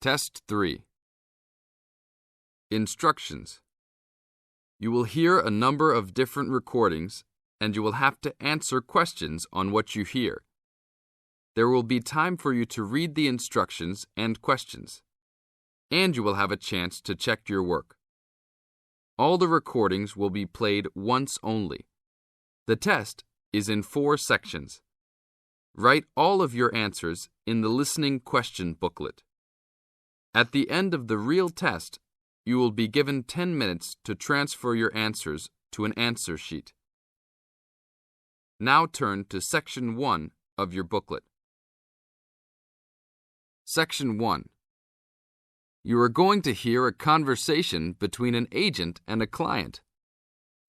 Test 3. Instructions. You will hear a number of different recordings, and you will have to answer questions on what you hear. There will be time for you to read the instructions and questions, and you will have a chance to check your work. All the recordings will be played once only. The test is in 4 sections. Write all of your answers in the listening question booklet. At the end of the real test, you will be given 10 minutes to transfer your answers to an answer sheet. Now turn to Section 1 of your booklet. Section 1. You are going to hear a conversation between an agent and a client.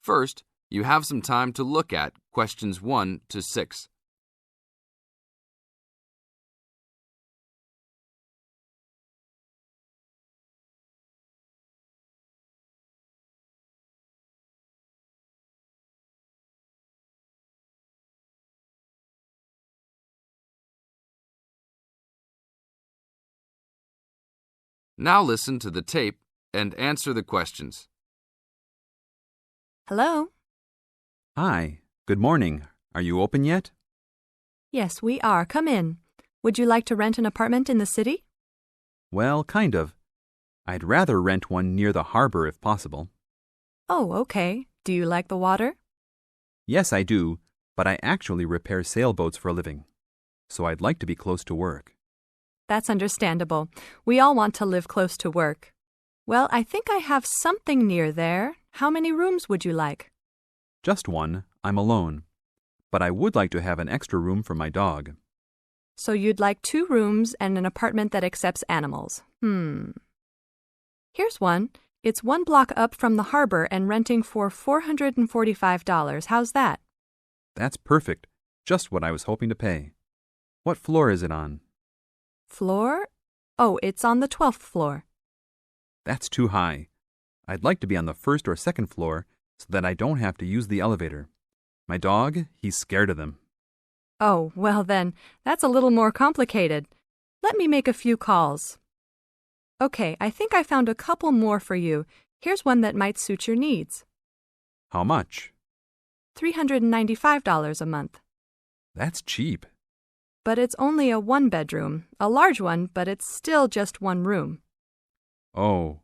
First, you have some time to look at questions 1 to 6. Now listen to the tape and answer the questions. Hello? Hi, good morning. Are you open yet? Yes, we are. Come in. Would you like to rent an apartment in the city? Well, kind of. I'd rather rent one near the harbor if possible. Oh, okay. Do you like the water? Yes, I do, but I actually repair sailboats for a living, so I'd like to be close to work. That's understandable. We all want to live close to work. Well, I think I have something near there. How many rooms would you like? Just one. I'm alone. But I would like to have an extra room for my dog. So you'd like 2 rooms and an apartment that accepts animals. Here's one. It's 1 block up from the harbor and renting for $445. How's that? That's perfect. Just what I was hoping to pay. What floor is it on? Floor? Oh, it's on the 12th floor. That's too high. I'd like to be on the 1st or 2nd floor so that I don't have to use the elevator. My dog, he's scared of them. Oh, well then, that's a little more complicated. Let me make a few calls. Okay, I think I found a couple more for you. Here's one that might suit your needs. How much? $395 a month. That's cheap. But it's only a 1-bedroom, a large one, but it's still just 1 room. Oh,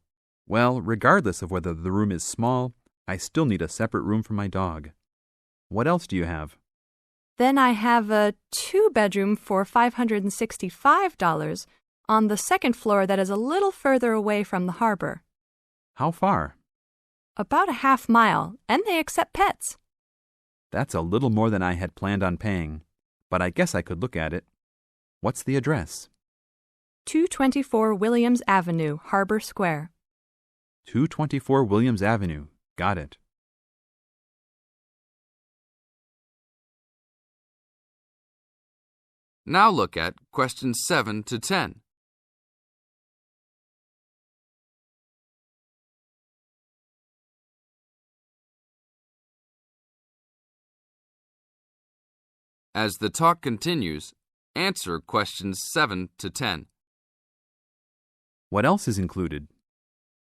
well, regardless of whether the room is small, I still need a separate room for my dog. What else do you have? Then I have a 2-bedroom for $565 on the 2nd floor that is a little further away from the harbor. How far? About a half mile, and they accept pets. That's a little more than I had planned on paying, but I guess I could look at it. What's the address? 224 Williams Avenue, Harbor Square. 224 Williams Avenue. Got it. Now look at questions 7 to 10. As the talk continues, answer questions 7 to 10. What else is included?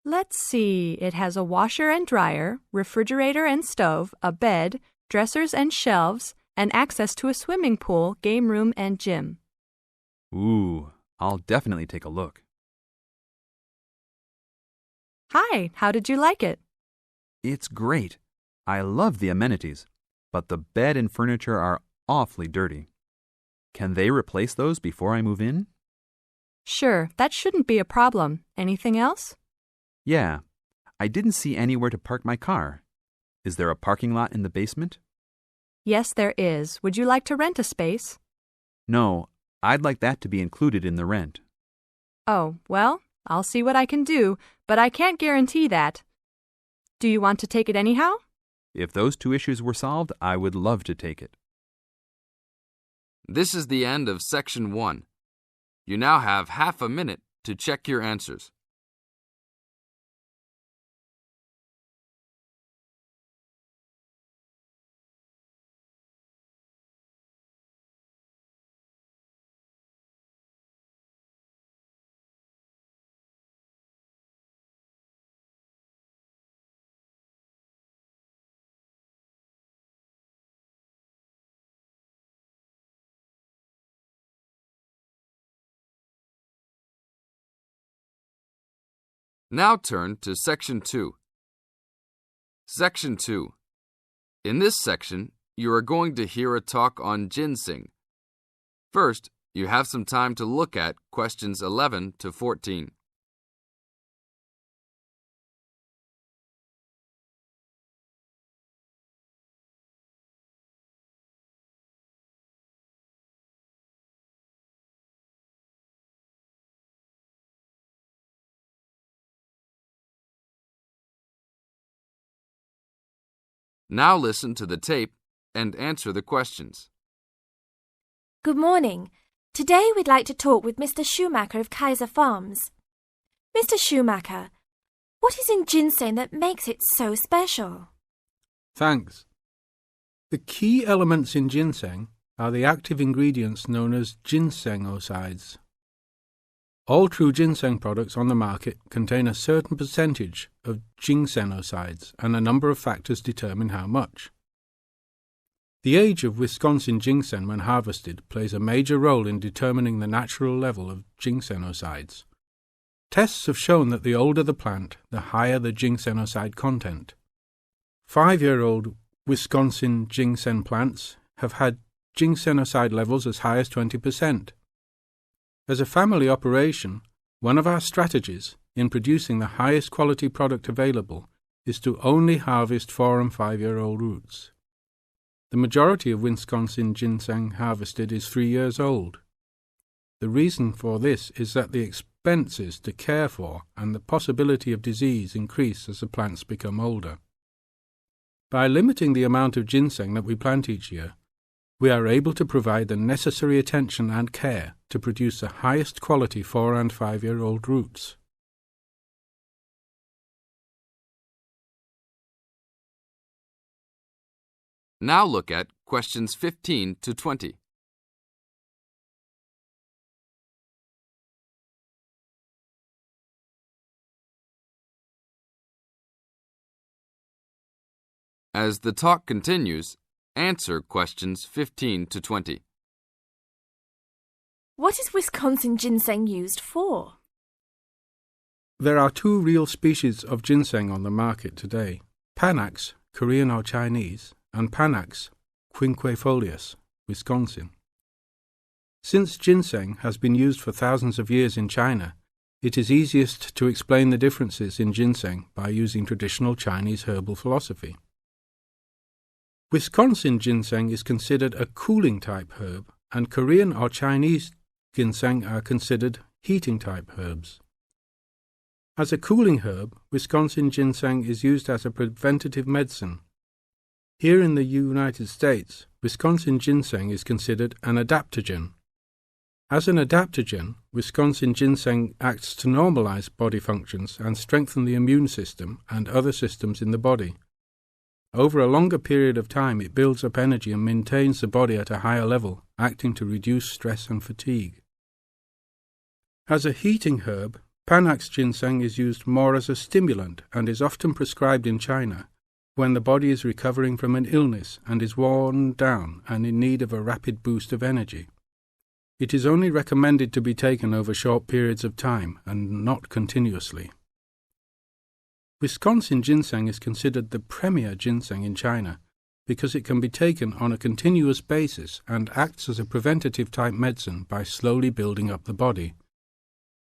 Let's see, it has a washer and dryer, refrigerator and stove, a bed, dressers and shelves, and access to a swimming pool, game room, and gym. Ooh, I'll definitely take a look. Hi, how did you like it? It's great. I love the amenities, but the bed and furniture are awfully dirty. Can they replace those before I move in? Sure, that shouldn't be a problem. Anything else? Yeah, I didn't see anywhere to park my car. Is there a parking lot in the basement? Yes, there is. Would you like to rent a space? No, I'd like that to be included in the rent. Oh, well, I'll see what I can do, but I can't guarantee that. Do you want to take it anyhow? If those 2 issues were solved, I would love to take it. This is the end of Section 1. You now have half a minute to check your answers. Now turn to Section 2. Section 2. In this section, you are going to hear a talk on ginseng. First, you have some time to look at questions 11 to 14. Now listen to the tape and answer the questions. Good morning. Today we'd like to talk with Mr. Schumacher of Kaiser Farms. Mr. Schumacher, what is in ginseng that makes it so special? Thanks. The key elements in ginseng are the active ingredients known as ginsenosides. All true ginseng products on the market contain a certain percentage of ginsenosides, and a number of factors determine how much. The age of Wisconsin ginseng when harvested plays a major role in determining the natural level of ginsenosides. Tests have shown that the older the plant, the higher the ginsenoside content. 5-year-old Wisconsin ginseng plants have had ginsenoside levels as high as 20%. As a family operation, one of our strategies in producing the highest quality product available is to only harvest 4- and 5-year-old roots. The majority of Wisconsin ginseng harvested is 3 years old. The reason for this is that the expenses to care for and the possibility of disease increase as the plants become older. By limiting the amount of ginseng that we plant each year, we are able to provide the necessary attention and care to produce the highest quality 4- and 5-year-old roots. Now look at questions 15 to 20. As the talk continues, answer questions 15 to 20. What is Wisconsin ginseng used for? There are 2 real species of ginseng on the market today: Panax, Korean or Chinese, and Panax quinquefolius, Wisconsin. Since ginseng has been used for thousands of years in China, it is easiest to explain the differences in ginseng by using traditional Chinese herbal philosophy. Wisconsin ginseng is considered a cooling type herb, and Korean or Chinese ginseng are considered heating type herbs. As a cooling herb, Wisconsin ginseng is used as a preventative medicine. Here in the United States, Wisconsin ginseng is considered an adaptogen. As an adaptogen, Wisconsin ginseng acts to normalize body functions and strengthen the immune system and other systems in the body. Over a longer period of time, it builds up energy and maintains the body at a higher level, acting to reduce stress and fatigue. As a heating herb, Panax ginseng is used more as a stimulant and is often prescribed in China when the body is recovering from an illness and is worn down and in need of a rapid boost of energy. It is only recommended to be taken over short periods of time and not continuously. Wisconsin ginseng is considered the premier ginseng in China because it can be taken on a continuous basis and acts as a preventative type medicine by slowly building up the body.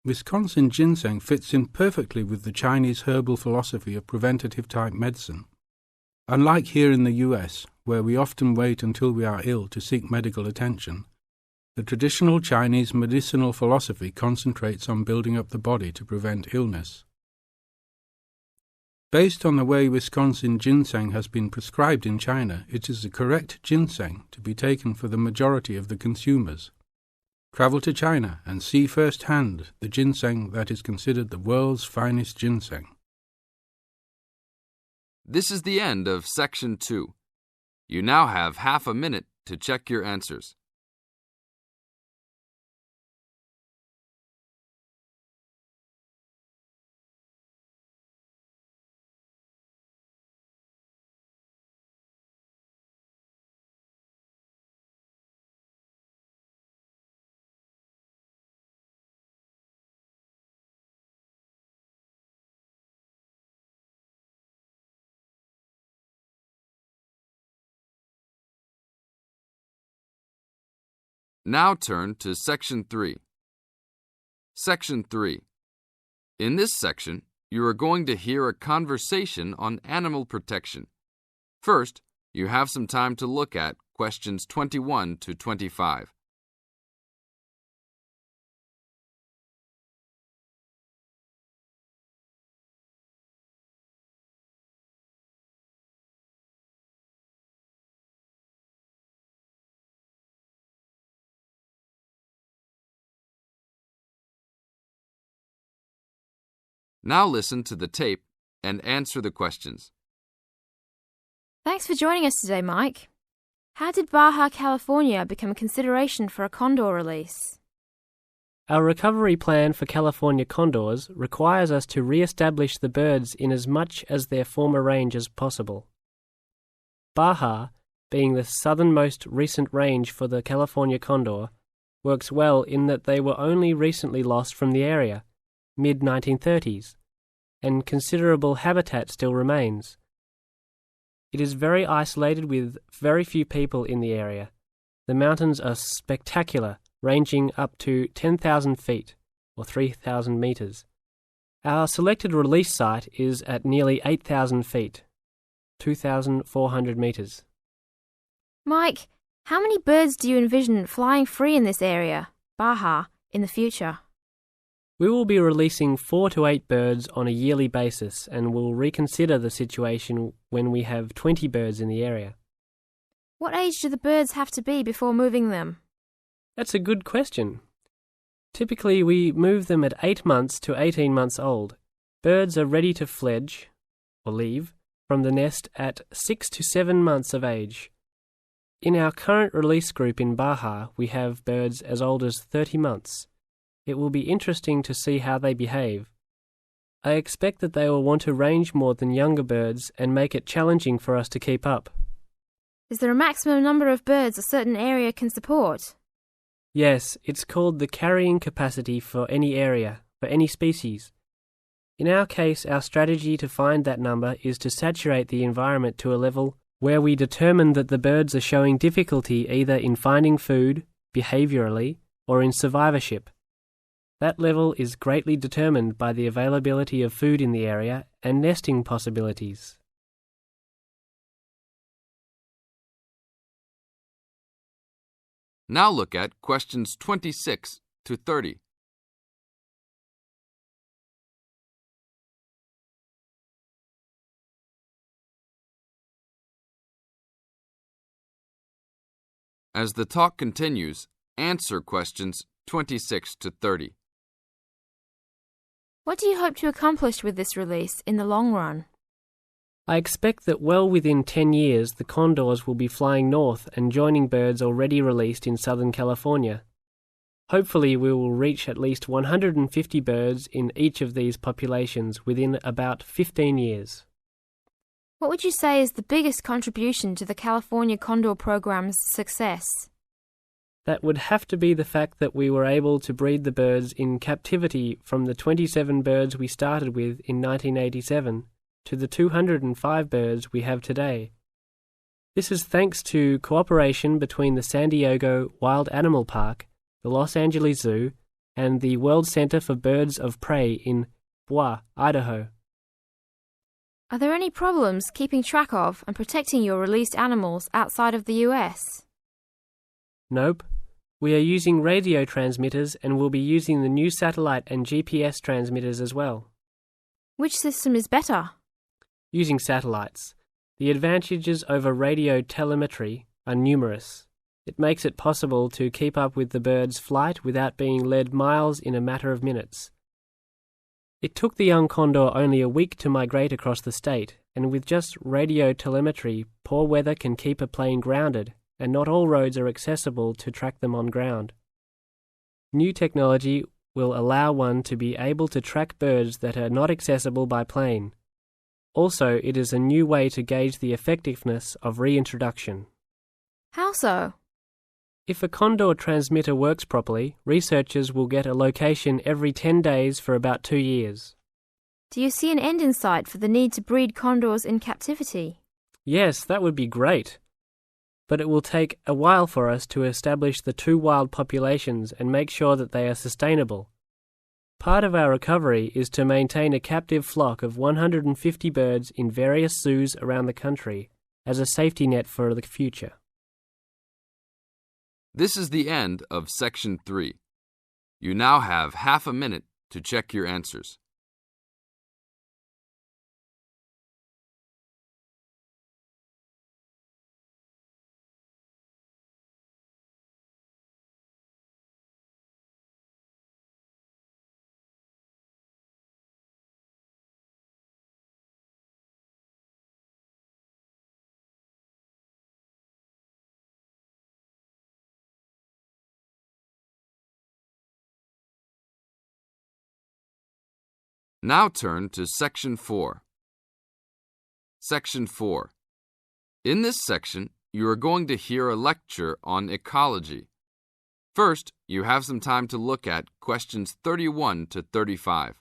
Wisconsin ginseng fits in perfectly with the Chinese herbal philosophy of preventative type medicine. Unlike here in the US, where we often wait until we are ill to seek medical attention, the traditional Chinese medicinal philosophy concentrates on building up the body to prevent illness. Based on the way Wisconsin ginseng has been prescribed in China, it is the correct ginseng to be taken for the majority of the consumers. Travel to China and see firsthand the ginseng that is considered the world's finest ginseng. This is the end of Section 2. You now have half a minute to check your answers. Now turn to Section 3. Section 3. In this section, you are going to hear a conversation on animal protection. First, you have some time to look at questions 21 to 25. Now listen to the tape and answer the questions. Thanks for joining us today, Mike. How did Baja California become a consideration for a condor release? Our recovery plan for California condors requires us to re-establish the birds in as much as their former range as possible. Baja, being the southernmost recent range for the California condor, works well in that they were only recently lost from the area, mid-1930s, and considerable habitat still remains. It is very isolated with very few people in the area. The mountains are spectacular, ranging up to 10,000 feet, or 3,000 meters. Our selected release site is at nearly 8,000 feet, 2,400 meters. Mike, how many birds do you envision flying free in this area, Baja, in the future? We will be releasing 4 to 8 birds on a yearly basis and will reconsider the situation when we have 20 birds in the area. What age do the birds have to be before moving them? That's a good question. Typically, we move them at 8 months to 18 months old. Birds are ready to fledge, or leave, from the nest at 6 to 7 months of age. In our current release group in Baja, we have birds as old as 30 months. It will be interesting to see how they behave. I expect that they will want to range more than younger birds and make it challenging for us to keep up. Is there a maximum number of birds a certain area can support? Yes, it's called the carrying capacity for any area, for any species. In our case, our strategy to find that number is to saturate the environment to a level where we determine that the birds are showing difficulty either in finding food, behaviorally, or in survivorship. That level is greatly determined by the availability of food in the area and nesting possibilities. Now look at questions 26 to 30. As the talk continues, answer questions 26 to 30. What do you hope to accomplish with this release in the long run? I expect that well within 10 years the condors will be flying north and joining birds already released in Southern California. Hopefully we will reach at least 150 birds in each of these populations within about 15 years. What would you say is the biggest contribution to the California Condor program's success? That would have to be the fact that we were able to breed the birds in captivity from the 27 birds we started with in 1987 to the 205 birds we have today. This is thanks to cooperation between the San Diego Wild Animal Park, the Los Angeles Zoo, and the World Center for Birds of Prey in Boise, Idaho. Are there any problems keeping track of and protecting your released animals outside of the US? Nope. We are using radio transmitters and will be using the new satellite and GPS transmitters as well. Which system is better? Using satellites. The advantages over radio telemetry are numerous. It makes it possible to keep up with the bird's flight without being led miles in a matter of minutes. It took the young condor only a week to migrate across the state, and with just radio telemetry, poor weather can keep a plane grounded, and not all roads are accessible to track them on ground. New technology will allow one to be able to track birds that are not accessible by plane. Also, it is a new way to gauge the effectiveness of reintroduction. How so? If a condor transmitter works properly, researchers will get a location every 10 days for about 2 years. Do you see an end in sight for the need to breed condors in captivity? Yes, that would be great. but it will take a while for us to establish the two wild populations and make sure that they are sustainable. Part of our recovery is to maintain a captive flock of 150 birds in various zoos around the country as a safety net for the future. This is the end of Section 3. You now have half a minute to check your answers. Now turn to Section 4. Section 4. In this section, you are going to hear a lecture on ecology. First, you have some time to look at questions 31 to 35.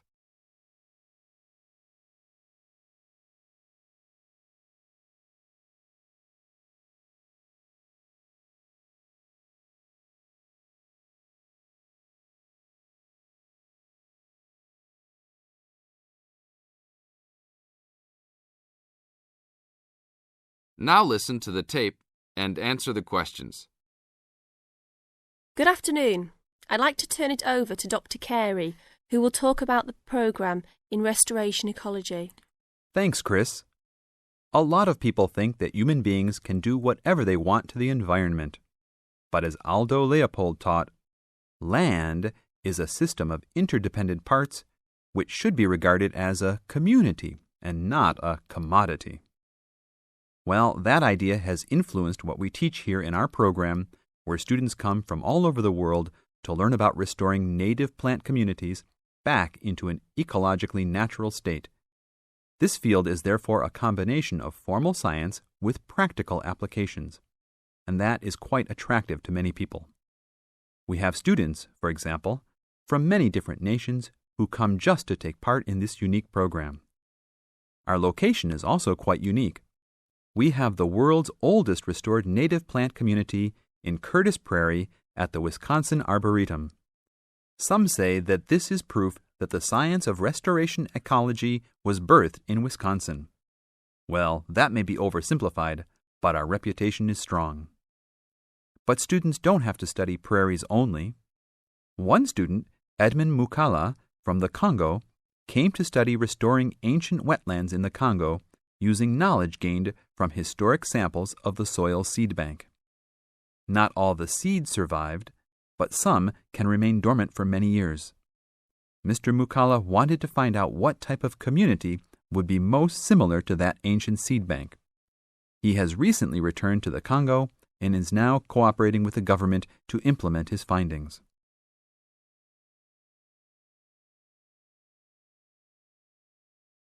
Now listen to the tape and answer the questions. Good afternoon. I'd like to turn it over to Dr. Carey, who will talk about the programme in restoration ecology. Thanks, Chris. A lot of people think that human beings can do whatever they want to the environment. But as Aldo Leopold taught, land is a system of interdependent parts which should be regarded as a community and not a commodity. Well, that idea has influenced what we teach here in our program, where students come from all over the world to learn about restoring native plant communities back into an ecologically natural state. This field is therefore a combination of formal science with practical applications, and that is quite attractive to many people. We have students, for example, from many different nations who come just to take part in this unique program. Our location is also quite unique. We have the world's oldest restored native plant community in Curtis Prairie at the Wisconsin Arboretum. Some say that this is proof that the science of restoration ecology was birthed in Wisconsin. Well, that may be oversimplified, but our reputation is strong. But students don't have to study prairies only. One student, Edmund Mukala from the Congo, came to study restoring ancient wetlands in the Congo using knowledge gained from historic samples of the soil seed bank. Not all the seeds survived, but some can remain dormant for many years. Mr. Mukala wanted to find out what type of community would be most similar to that ancient seed bank. He has recently returned to the Congo and is now cooperating with the government to implement his findings.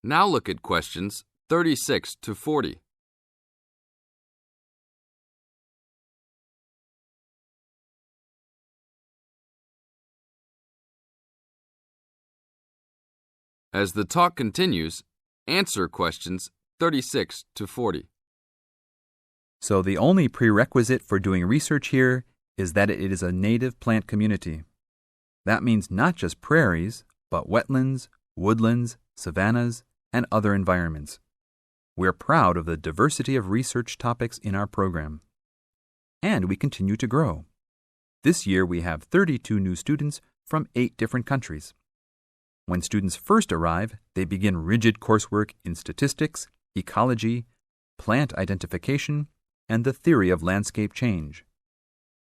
Now look at questions 36 to 40. As the talk continues, answer questions 36 to 40. So the only prerequisite for doing research here is that it is a native plant community. That means not just prairies, but wetlands, woodlands, savannas, and other environments. We're proud of the diversity of research topics in our program. And we continue to grow. This year we have 32 new students from 8 different countries. When students first arrive, they begin rigid coursework in statistics, ecology, plant identification, and the theory of landscape change.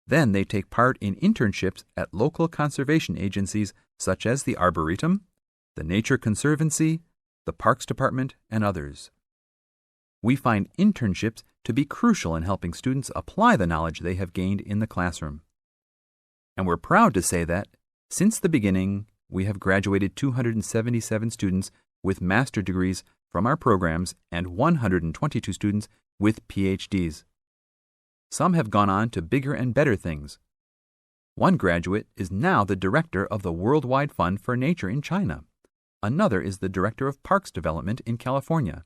Then they take part in internships at local conservation agencies such as the Arboretum, the Nature Conservancy, the Parks Department, and others. We find internships to be crucial in helping students apply the knowledge they have gained in the classroom. And we're proud to say that, since the beginning, we have graduated 277 students with master degrees from our programs and 122 students with PhDs. Some have gone on to bigger and better things. One graduate is now the director of the Worldwide Fund for Nature in China. Another is the director of Parks Development in California.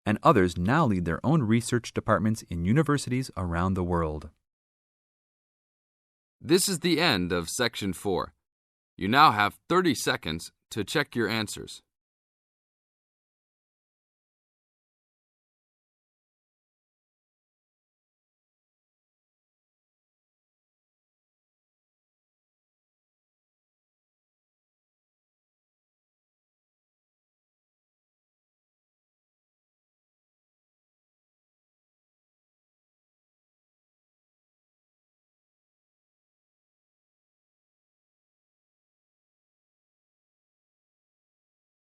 and others now lead their own research departments in universities around the world. This is the end of Section 4. You now have 30 seconds to check your answers.